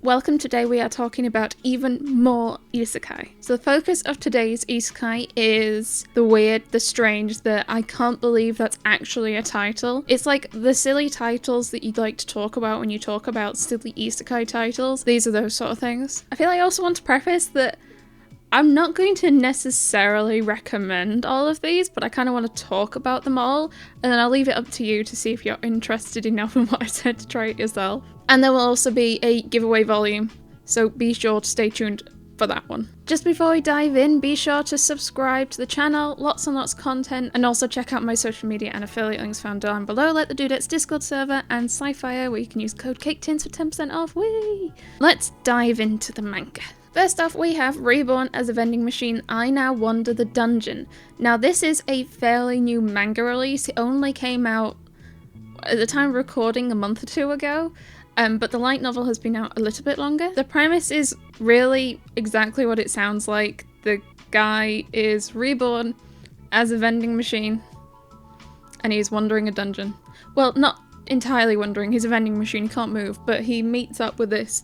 welcome. Today we are talking about even more isekai. So the focus of today's isekai is the weird, the strange, the I can't believe that's actually a title. It's like the silly titles that you'd like to talk about when you talk about silly isekai titles. These are those sort of things. I feel I also want to preface that I'm not going to necessarily recommend all of these, but I kind of want to talk about them all, and then I'll leave it up to you to see if you're interested enough in what I said to try it yourself. And there will also be a giveaway volume, so be sure to stay tuned for that one. Just before we dive in, be sure to subscribe to the channel, lots and lots of content, and also check out my social media and affiliate links found down below, like the Dudettes Discord server and Sci-Fi, where you can use code Caketinz for 10% off. Whee! Let's dive into the manga. First off, we have Reborn as a vending machine. I Now Wander the Dungeon. Now, this is a fairly new manga release. It only came out at the time of recording a month or two ago, but the light novel has been out a little bit longer. The premise is really exactly what it sounds like. The guy is reborn as a vending machine, and he's wandering a dungeon. Well, not entirely wandering, he's a vending machine, he can't move, but he meets up with this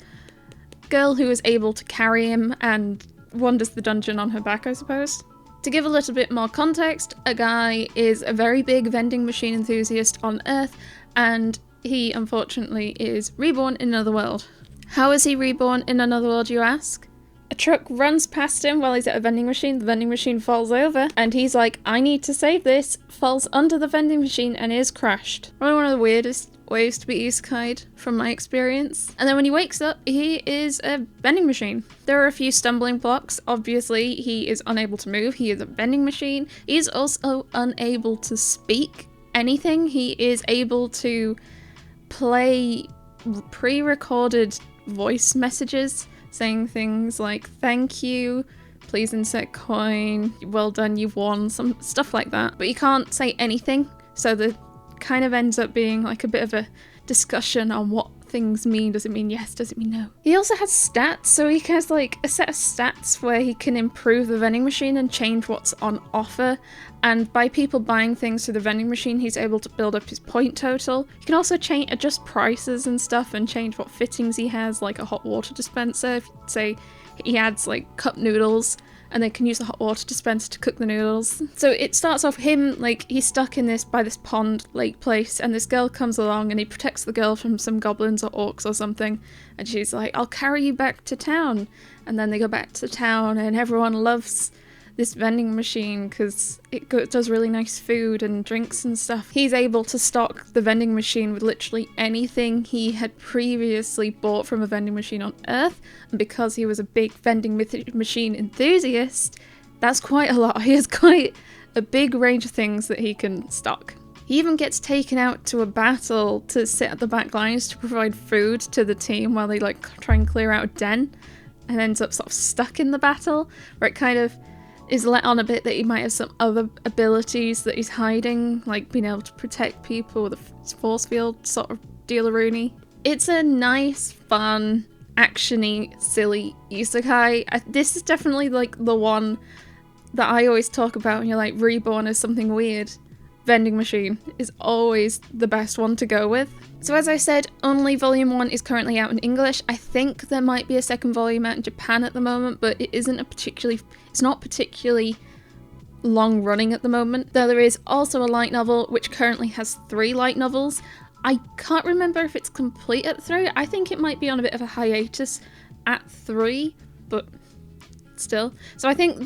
girl who is able to carry him and wanders the dungeon on her back, I suppose. To give a little bit more context, a guy is a very big vending machine enthusiast on Earth, and he unfortunately is reborn in another world. How is he reborn in another world, you ask? A truck runs past him while he's at a vending machine, the vending machine falls over, and he's like, I need to save this, falls under the vending machine and is crushed. Probably one of the weirdest ways to be isekai'd from my experience. And then when he wakes up, he is a vending machine. There are a few stumbling blocks. Obviously, he is unable to move. He is a vending machine. He is also unable to speak anything. He is able to play pre-recorded voice messages saying things like, thank you, please insert coin, well done, you've won, some stuff like that. But you can't say anything, so the kind of ends up being like a bit of a discussion on what things mean. Does it mean yes? Does it mean no? He also has stats, so he has like a set of stats where he can improve the vending machine and change what's on offer, and by people buying things through the vending machine, he's able to build up his point total. You can also adjust prices and stuff and change what fittings he has, like a hot water dispenser. If say he adds like cup noodles, and they can use the hot water dispenser to cook the noodles. So it starts off him, like, he's stuck in this pond lake place, and this girl comes along and he protects the girl from some goblins or orcs or something, and she's like, I'll carry you back to town. And then they go back to town and everyone loves this vending machine because it does really nice food and drinks and stuff. He's able to stock the vending machine with literally anything he had previously bought from a vending machine on Earth, and because he was a big vending machine enthusiast, that's quite a lot. He has quite a big range of things that he can stock. He even gets taken out to a battle to sit at the back lines to provide food to the team while they like try and clear out a den, and ends up sort of stuck in the battle, where it kind of is let on a bit that he might have some other abilities that he's hiding, like being able to protect people with a force field sort of deal-a-rooney. It's a nice, fun, action-y, silly isekai. This is definitely like the one that I always talk about when you're like, Reborn is something weird. Vending machine is always the best one to go with. So as I said, only volume 1 is currently out in English. I think there might be a second volume out in Japan at the moment, but it's not particularly long running at the moment. Though there is also a light novel, which currently has 3 light novels. I can't remember if it's complete at 3. I think it might be on a bit of a hiatus at 3, but still. So I think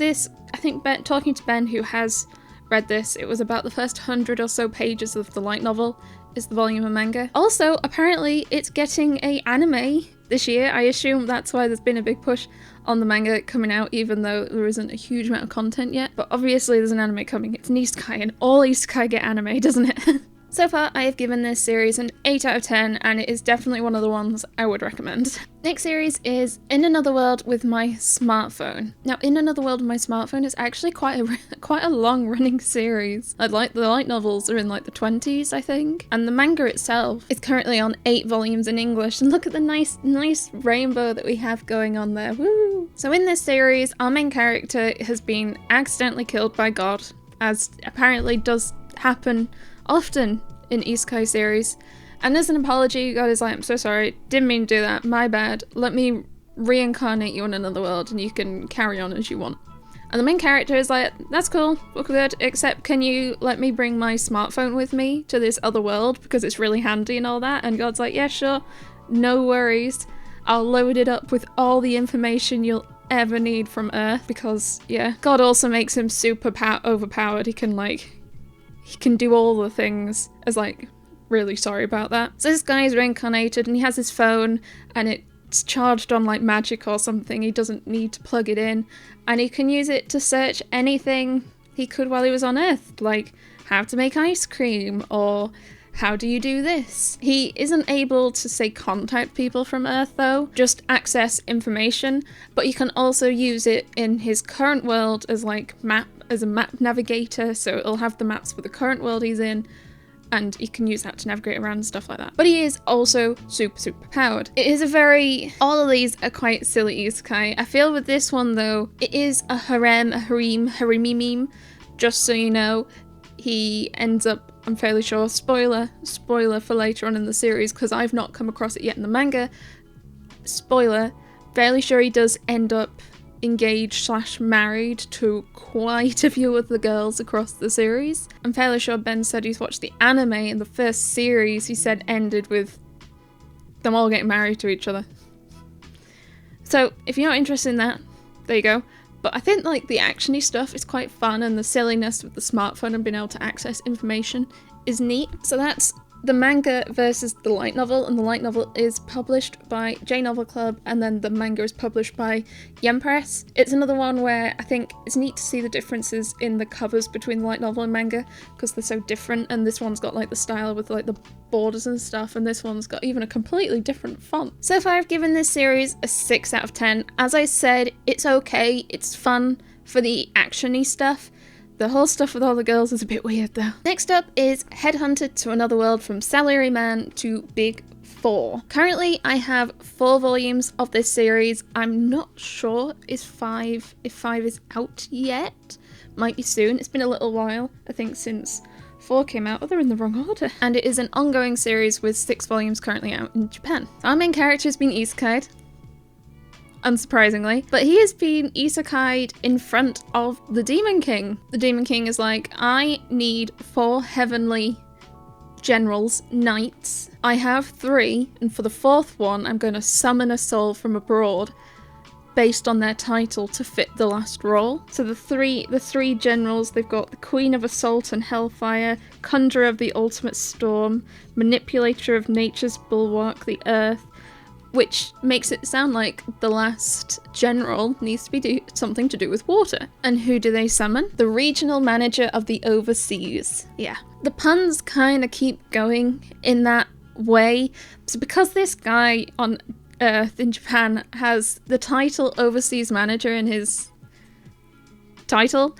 Ben, talking to Ben, who has read this, it was about the first 100 or so pages of the light novel is the volume of manga. Also, apparently it's getting an anime this year. I assume that's why there's been a big push on the manga coming out, even though there isn't a huge amount of content yet. But obviously there's an anime coming. It's an isekai, and all isekai get anime, doesn't it? So far, I have given this series an 8 out of 10, and it is definitely one of the ones I would recommend. Next series is In Another World with My Smartphone. Now, In Another World with My Smartphone is actually quite a long-running series. Like the light novels are in like the 20s, I think, and the manga itself is currently on 8 volumes in English. And look at the nice rainbow that we have going on there. Woo! So in this series, our main character has been accidentally killed by God, as apparently does happen often in isekai series, And as an apology, God is like, I'm so sorry, didn't mean to do that, my bad, let me reincarnate you in another world and you can carry on as you want. And the main character is like, that's cool, look good, except can you let me bring my smartphone with me to this other world because it's really handy and all that? And God's like, yeah, sure, no worries. I'll load it up with all the information you'll ever need from Earth because, yeah. God also makes him super overpowered. He can do all the things. As like, really sorry about that. So this guy is reincarnated and he has his phone and it's charged on like magic or something. He doesn't need to plug it in. And he can use it to search anything he could while he was on Earth. Like how to make ice cream or how do you do this? He isn't able to, say, contact people from Earth though, just access information, but you can also use it in his current world as like as a map navigator, so it'll have the maps for the current world he's in, and you can use that to navigate around and stuff like that. But he is also super powered. It is all of these are quite silly isekai. I feel with this one though, it is a harem, just so you know. He ends up, I'm fairly sure, spoiler for later on in the series, because I've not come across it yet in the manga, spoiler, fairly sure he does end up engaged/married to quite a few of the girls across the series. I'm fairly sure Ben said he's watched the anime, and the first series he said ended with them all getting married to each other. So if you're not interested in that, there you go. But I think like the actiony stuff is quite fun, and the silliness with the smartphone and being able to access information is neat. So that's the manga versus the light novel, and the light novel is published by J Novel Club, and then the manga is published by Yen Press. It's another one where I think it's neat to see the differences in the covers between the light novel and manga, because they're so different, and this one's got like the style with like the borders and stuff, and this one's got even a completely different font. So far I've given this series a 6 out of 10. As I said, it's okay, it's fun for the actiony stuff. The whole stuff with all the girls is a bit weird though. Next up is Headhunted to Another World from Salaryman to Big 4. Currently I have 4 volumes of this series. I'm not sure if 5 is out yet. Might be soon. It's been a little while, I think, since 4 came out. Oh, they're in the wrong order. And it is an ongoing series with 6 volumes currently out in Japan. Our main character has been isekai'd, unsurprisingly, but he has been isekai'd in front of the Demon King. The Demon King is like, I need 4 heavenly generals, knights. I have 3, and for the 4th one, I'm going to summon a soul from abroad based on their title to fit the last role. So the three generals, they've got the Queen of Assault and Hellfire, Conjurer of the Ultimate Storm, Manipulator of Nature's Bulwark, the Earth, which makes it sound like the last general needs to be something to do with water. And who do they summon? The regional manager of the overseas. Yeah. The puns kind of keep going in that way. So because this guy on Earth in Japan has the title overseas manager in his title,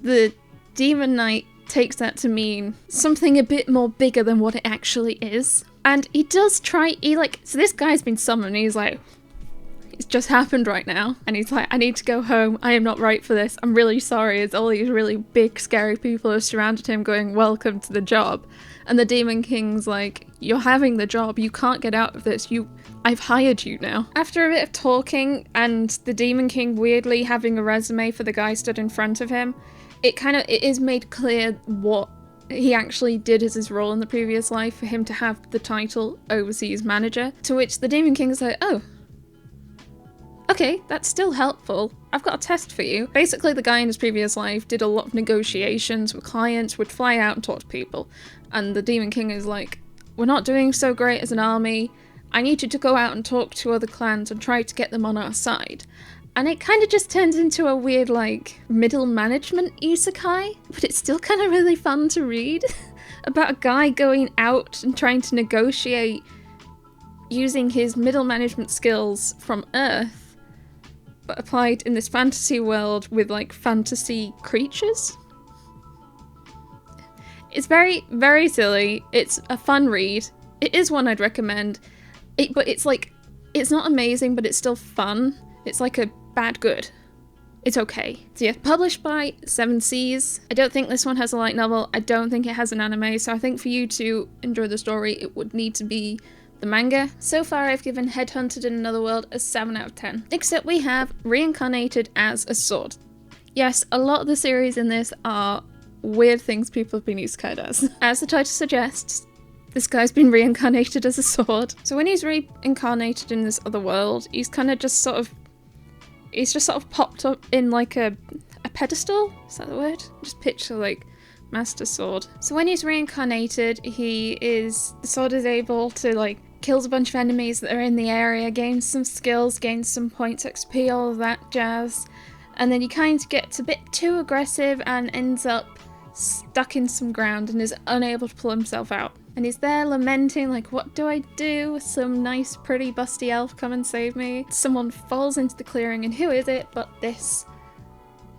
the Demon Knight takes that to mean something a bit more bigger than what it actually is. And he does try, so this guy's been summoned, and he's like, it's just happened right now. And he's like, I need to go home. I am not right for this. I'm really sorry. It's all these really big, scary people have surrounded him going, welcome to the job. And the Demon King's like, you're having the job. You can't get out of this. I've hired you now. After a bit of talking and the Demon King weirdly having a resume for the guy stood in front of him, it is made clear what he actually did as his role in the previous life for him to have the title overseas manager. To which the Demon King is like, oh, okay, that's still helpful. I've got a test for you. Basically, the guy in his previous life did a lot of negotiations with clients, would fly out and talk to people. And the Demon King is like, we're not doing so great as an army. I need you to go out and talk to other clans and try to get them on our side. And it kind of just turns into a weird, like, middle management isekai, but it's still kind of really fun to read about a guy going out and trying to negotiate using his middle management skills from Earth, but applied in this fantasy world with, like, fantasy creatures. It's very, very silly. It's a fun read. It is one I'd recommend. But it's like, it's not amazing, but it's still fun. It's like a bad good. it's okay. So yeah, published by Seven Seas. I don't think this one has a light novel. I don't think it has an anime. So I think for you to enjoy the story, it would need to be the manga. So far, I've given Headhunted in Another World a 7 out of 10. Next up, we have Reincarnated as a Sword. Yes, a lot of the series in this are weird things people have been isekai'd as. As the title suggests, this guy's been reincarnated as a sword. So when he's reincarnated in this other world, he's kind of just sort of popped up in like a pedestal. Is that the word? Just picture like Master Sword. So when he's reincarnated, the sword is able to like kills a bunch of enemies that are in the area, gains some skills, gains some points XP, all of that jazz. And then he kind of gets a bit too aggressive and ends up stuck in some ground and is unable to pull himself out. And he's there lamenting, like, what do I do? Some nice, pretty, busty elf come and save me. Someone falls into the clearing, and who is it but this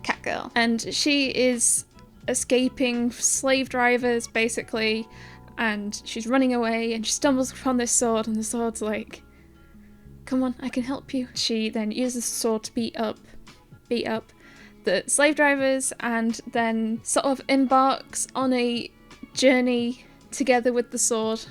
cat girl? And she is escaping slave drivers, basically, and she's running away, and she stumbles upon this sword, and the sword's like, come on, I can help you. She then uses the sword to beat up the slave drivers, and then sort of embarks on a journey together with the sword,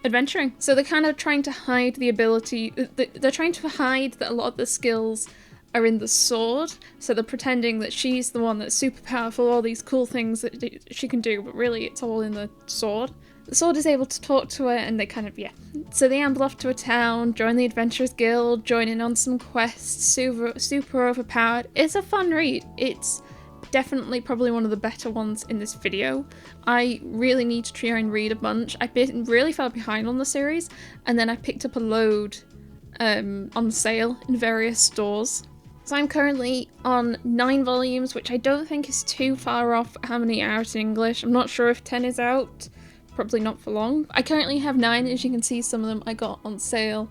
adventuring. So they're kind of trying to hide the ability, they're trying to hide that a lot of the skills are in the sword, so they're pretending that she's the one that's super powerful, all these cool things that she can do, but really it's all in the sword. The sword is able to talk to her, and they kind of, yeah. So they amble off to a town, join the Adventurers Guild, join in on some quests, super overpowered. It's a fun read. It's definitely probably one of the better ones in this video. I really need to try and read a bunch. I've been really far behind on the series, and then I picked up a load on sale in various stores. So I'm currently on 9 volumes, which I don't think is too far off how many are out in English. I'm not sure if 10 is out. Probably not for long. I currently have 9, as you can see. Some of them I got on sale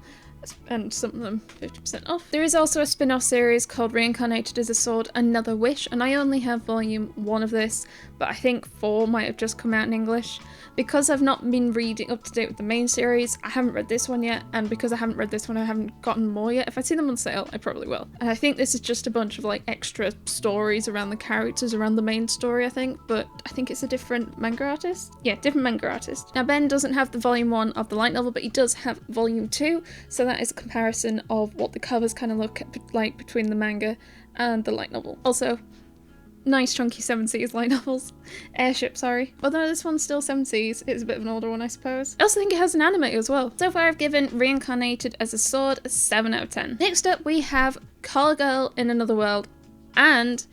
and some of them 50% off. There is also a spin-off series called Reincarnated as a Sword, Another Wish, and I only have volume 1 of this, but I think 4 might have just come out in English. Because I've not been reading up to date with the main series, I haven't read this one yet, and because I haven't read this one, I haven't gotten more yet. If I see them on sale, I probably will. And I think this is just a bunch of like extra stories around the characters, around the main story, I think, but I think it's a different manga artist. Yeah, different manga artist. Now Ben doesn't have the volume 1 of the light novel, but he does have volume 2, so that is a comparison of what the covers kind of look like between the manga and the light novel. Also, nice chunky 7 Seas light novels. Airship, sorry. Although this one's still 7 Seas, it's a bit of an older one, I suppose. I also think it has an anime as well. So far I've given Reincarnated as a Sword a 7 out of 10. Next up we have Call Girl in Another World, and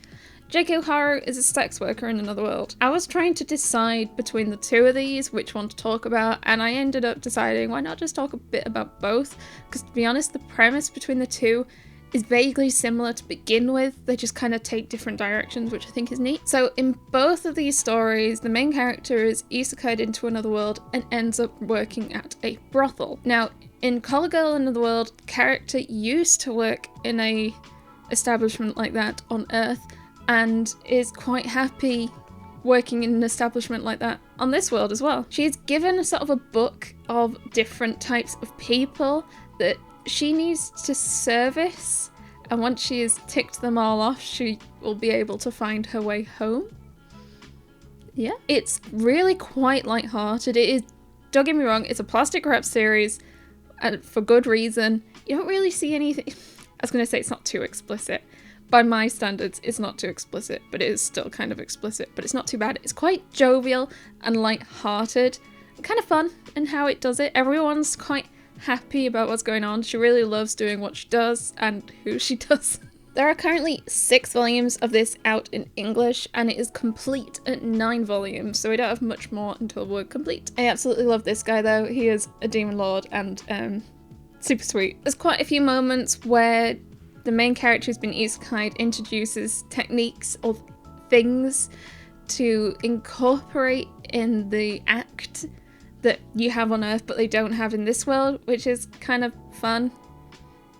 J.K. Haru is a sex worker in Another World. I was trying to decide between the two of these, which one to talk about, and I ended up deciding why not just talk a bit about both, because to be honest, the premise between the two is vaguely similar to begin with. They just kind of take different directions, which I think is neat. So in both of these stories, the main character is isekai'd into another world and ends up working at a brothel. Now, in Call Girl in Another World, the character used to work in a establishment like that on Earth, and is quite happy working in an establishment like that on this world as well. She is given a sort of a book of different types of people that she needs to service, and once she has ticked them all off, she will be able to find her way home. Yeah. It's really quite light-hearted. It is, don't get me wrong, it's a plastic wrap series, and for good reason. You don't really see anything. I was going to say it's not too explicit. By my standards, it's not too explicit, but it is still kind of explicit, but it's not too bad. It's quite jovial and light-hearted, and kind of fun in how it does it. Everyone's quite happy about what's going on. She really loves doing what she does and who she does. There are currently 6 volumes of this out in English, and it is complete at 9 volumes, so we don't have much more until we're complete. I absolutely love this guy though. He is a demon lord and super sweet. There's quite a few moments where the main character who's been isekai'd introduces techniques or things to incorporate in the act that you have on Earth but they don't have in this world, which is kind of fun,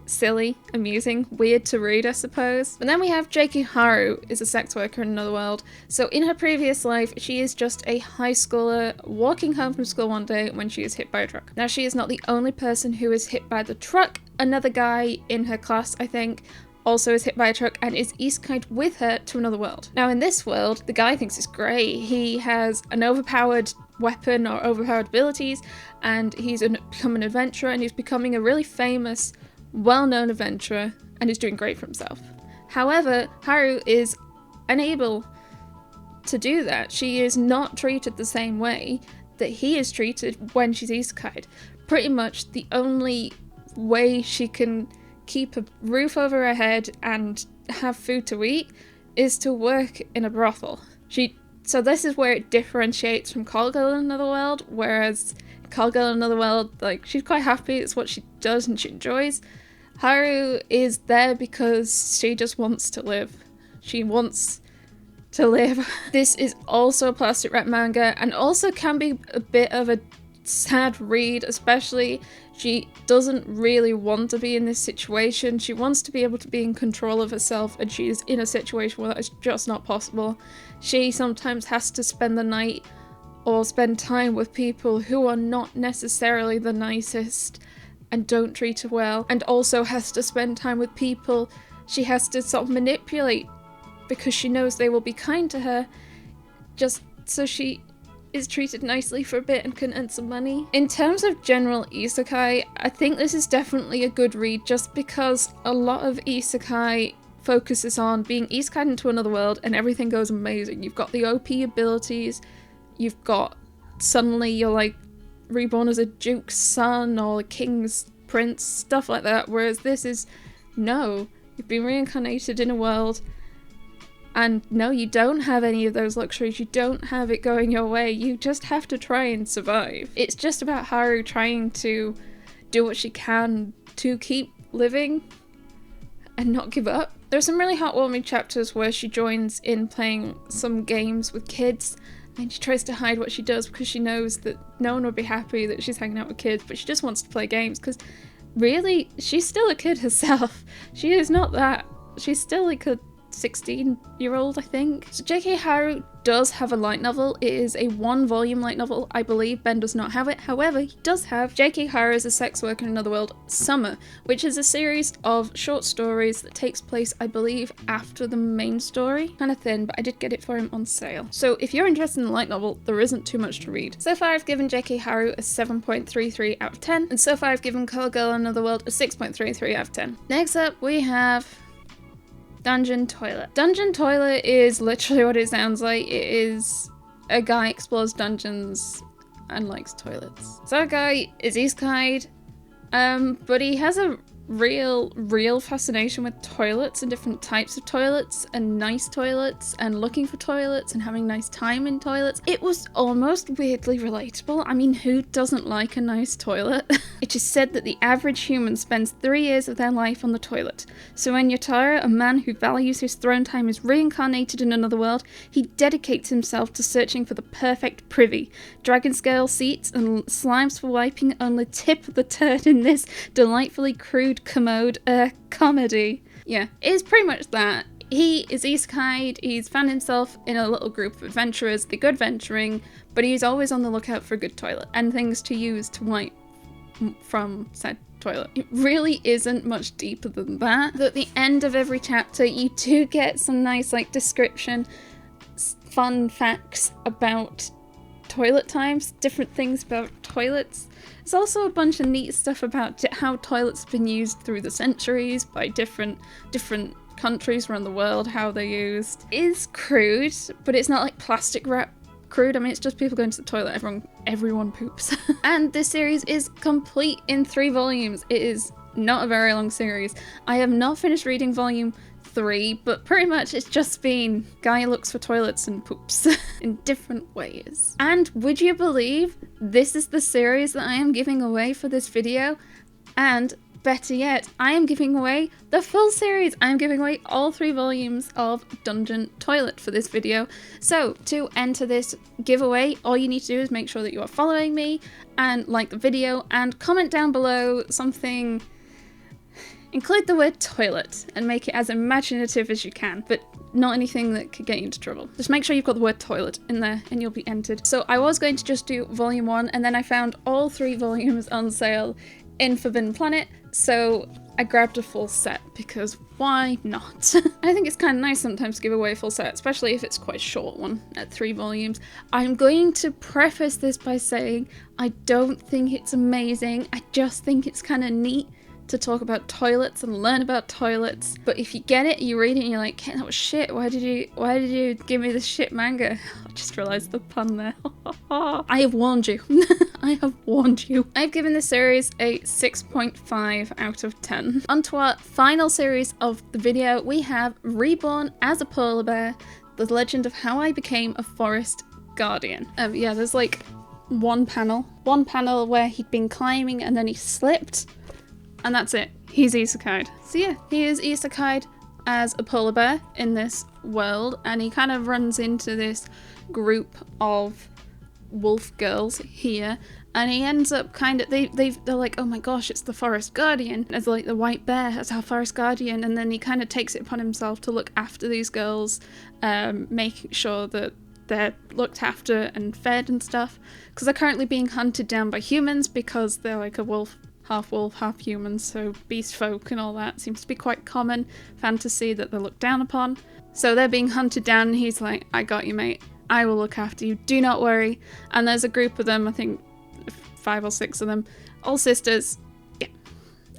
silly, amusing, weird to read, I suppose. But then we have J.K. Haru is a sex worker in Another World. So in her previous life, she is just a high schooler walking home from school one day when she is hit by a truck. Now she is not the only person who is hit by the truck. Another guy in her class, I think, also is hit by a truck and is isekai'd with her to another world. Now in this world, the guy thinks it's great. He has an overpowered weapon or overpowered abilities, and he's become an adventurer, and he's becoming a really famous, well-known adventurer, and is doing great for himself. However, Haru is unable to do that. She is not treated the same way that he is treated when she's isekai'd. Pretty much the only way she can keep a roof over her head and have food to eat is to work in a brothel. So this is where it differentiates from Call Girl in Another World, whereas Call Girl in Another World, like, she's quite happy, it's what she does and she enjoys. Haru is there because she just wants to live. She wants to live. This is also a plastic wrap manga, and also can be a bit of a sad read, especially she doesn't really want to be in this situation. She wants to be able to be in control of herself, and she is in a situation where that is just not possible. She sometimes has to spend the night or spend time with people who are not necessarily the nicest and don't treat her well, and also has to spend time with people she has to sort of manipulate because she knows they will be kind to her, just so she is treated nicely for a bit and can earn some money. In terms of general isekai, I think this is definitely a good read, just because a lot of isekai focuses on being isekai'd into another world and everything goes amazing. You've got the OP abilities, you've got, suddenly you're like reborn as a duke's son or a king's prince, stuff like that, whereas this is, no, you've been reincarnated in a world, and no, you don't have any of those luxuries, you don't have it going your way, you just have to try and survive. It's just about Haru trying to do what she can to keep living and not give up. There are some really heartwarming chapters where she joins in playing some games with kids, and she tries to hide what she does because she knows that no one would be happy that she's hanging out with kids, but she just wants to play games because really, she's still a kid herself. She is not that. She's still like a 16-year-old, I think. So JK Haru does have a light novel. It is a 1-volume light novel. I believe Ben does not have it. However, he does have JK Haru as a Sex Worker in Another World Summer, which is a series of short stories that takes place, I believe, after the main story. Kind of thin, but I did get it for him on sale. So if you're interested in the light novel, there isn't too much to read. So far I've given JK Haru a 7.33 out of 10, and so far I've given Call Girl in Another World a 6.33 out of 10. Next up we have Dungeon Toilet. Dungeon Toilet is literally what it sounds like. It is a guy explores dungeons and likes toilets. So that guy is isekai'd, but he has a real fascination with toilets and different types of toilets and nice toilets and looking for toilets and having nice time in toilets. It was almost weirdly relatable. I mean, who doesn't like a nice toilet? It is said that the average human spends 3 years of their life on the toilet. So when Yotaro, a man who values his throne time, is reincarnated in another world, he dedicates himself to searching for the perfect privy. Dragon scale seats and slimes for wiping on the tip of the turd in this delightfully crude commode comedy. Yeah, it is pretty much that. He is isekai'd, he's found himself in a little group of adventurers, they go adventuring, but he's always on the lookout for a good toilet and things to use to wipe from said toilet. It really isn't much deeper than that. At the end of every chapter, you do get some nice description, fun facts about toilet times, different things about toilets. There's also a bunch of neat stuff about how toilets have been used through the centuries by different countries around the world, how they're used. It is crude, but it's not like plastic wrap crude. I mean, it's just people going to the toilet, everyone poops. And this series is complete in 3 volumes. It is not a very long series. I have not finished reading volume 3, but pretty much it's just been guy looks for toilets and poops in different ways. And would you believe this is the series that I am giving away for this video? And better yet, I am giving away the full series. I am giving away all 3 volumes of Dungeon Toilet for this video. So to enter this giveaway, all you need to do is make sure that you are following me and like the video and comment down below something. Include the word toilet and make it as imaginative as you can, but not anything that could get you into trouble. Just make sure you've got the word toilet in there and you'll be entered. So I was going to just do volume 1, and then I found all 3 volumes on sale in Forbidden Planet, So I grabbed a full set because why not? I think it's kind of nice sometimes to give away a full set, especially if it's quite a short one at 3 volumes. I'm going to preface this by saying I don't think it's amazing. I just think it's kind of neat to talk about toilets and learn about toilets. But if you get it, you read it and you're like, hey, that was shit. Why did you give me this shit manga? I just realized the pun there. I have warned you. I have warned you. I've given this series a 6.5 out of 10. On to our final series of the video, we have Reborn as a polar bear, the legend of how I became a forest guardian. Yeah, there's like one panel where he'd been climbing and then he slipped. And that's it. He's isekai'd. So yeah, he is isekai'd as a polar bear in this world, and he kind of runs into this group of wolf girls here, and he ends up kind of they're like, oh my gosh, it's the forest guardian, as like the white bear as our forest guardian, and then he kind of takes it upon himself to look after these girls, making sure that they're looked after and fed and stuff, because they're currently being hunted down by humans because they're like a wolf, half human, so beast folk and all that seems to be quite common fantasy that they're looked down upon. So they're being hunted down and he's like, I got you, mate. I will look after you. Do not worry. And there's a group of them, I think 5 or 6 of them, all sisters. Yeah.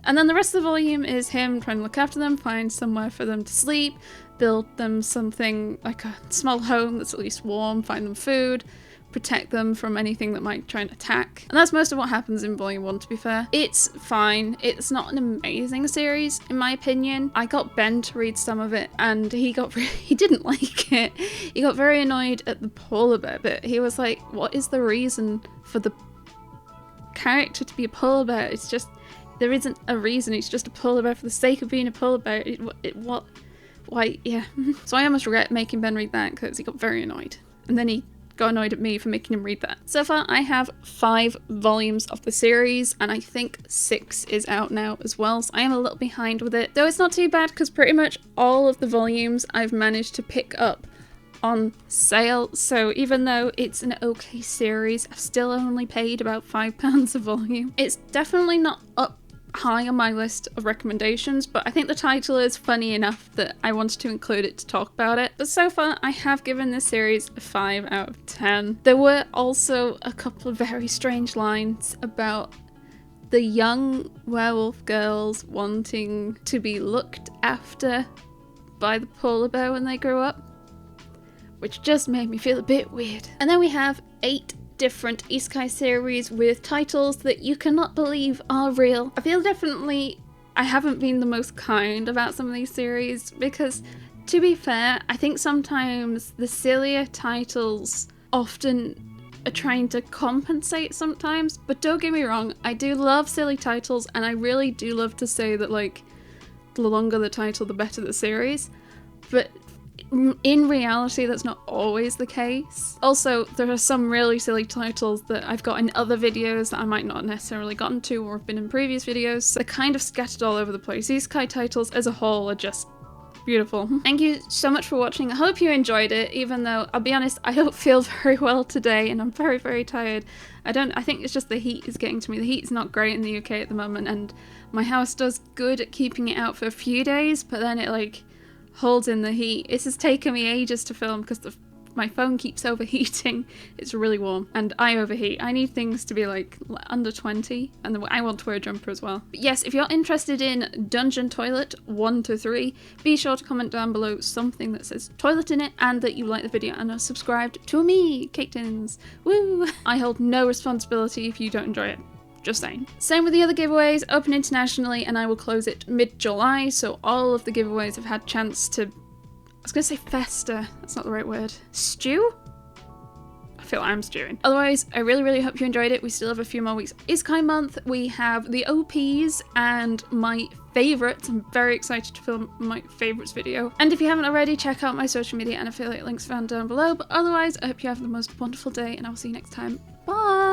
And then the rest of the volume is him trying to look after them, find somewhere for them to sleep, build them something like a small home that's at least warm, find them food, protect them from anything that might try and attack. And that's most of what happens in volume 1, to be fair. It's fine. It's not an amazing series, in my opinion. I got Ben to read some of it and he didn't like it. He got very annoyed at the polar bear bit. He was like, what is the reason for the character to be a polar bear? It's just, there isn't a reason. It's just a polar bear for the sake of being a polar bear. What? Why? Yeah. So I almost regret making Ben read that because he got very annoyed. And then he got annoyed at me for making him read that. So far I have 5 volumes of the series, and I think 6 is out now as well, so I am a little behind with it. Though it's not too bad because pretty much all of the volumes I've managed to pick up on sale, so even though it's an okay series, I've still only paid about £5 a volume. It's definitely not up high on my list of recommendations, but I think the title is funny enough that I wanted to include it to talk about it. But so far I have given this series a 5 out of 10. There were also a couple of very strange lines about the young werewolf girls wanting to be looked after by the polar bear when they grow up, which just made me feel a bit weird. And then we have 8 different isekai series with titles that you cannot believe are real. I feel definitely I haven't been the most kind about some of these series because, to be fair, I think sometimes the sillier titles often are trying to compensate sometimes, but don't get me wrong, I do love silly titles and I really do love to say that, like, the longer the title the better the series, but in reality that's not always the case. Also, there are some really silly titles that I've got in other videos that I might not necessarily gotten to or have been in previous videos, so they're kind of scattered all over the place. Isekai titles as a whole are just beautiful. Thank you so much for watching. I hope you enjoyed it, even though I'll be honest, I don't feel very well today and I'm very, very tired. I think it's just the heat is getting to me. The heat's not great in the UK at the moment, and my house does good at keeping it out for a few days, but then it like holds in the heat. This has taken me ages to film because my phone keeps overheating. It's really warm and I overheat. I need things to be like under 20, and I want to wear a jumper as well. But yes, if you're interested in Dungeon Toilet 1 to 3, be sure to comment down below something that says toilet in it and that you like the video and are subscribed to me, Caketinz. Woo! I hold no responsibility if you don't enjoy it. Just saying. Same with the other giveaways, open internationally, and I will close it mid-July, so all of the giveaways have had chance to, I was gonna say fester, that's not the right word. Stew? I feel like I'm stewing. Otherwise, I really, really hope you enjoyed it. We still have a few more weeks. Isekai Month, we have the OPs and my favourites. I'm very excited to film my favourites video. And if you haven't already, check out my social media and affiliate links found down below. But otherwise, I hope you have the most wonderful day, and I will see you next time. Bye!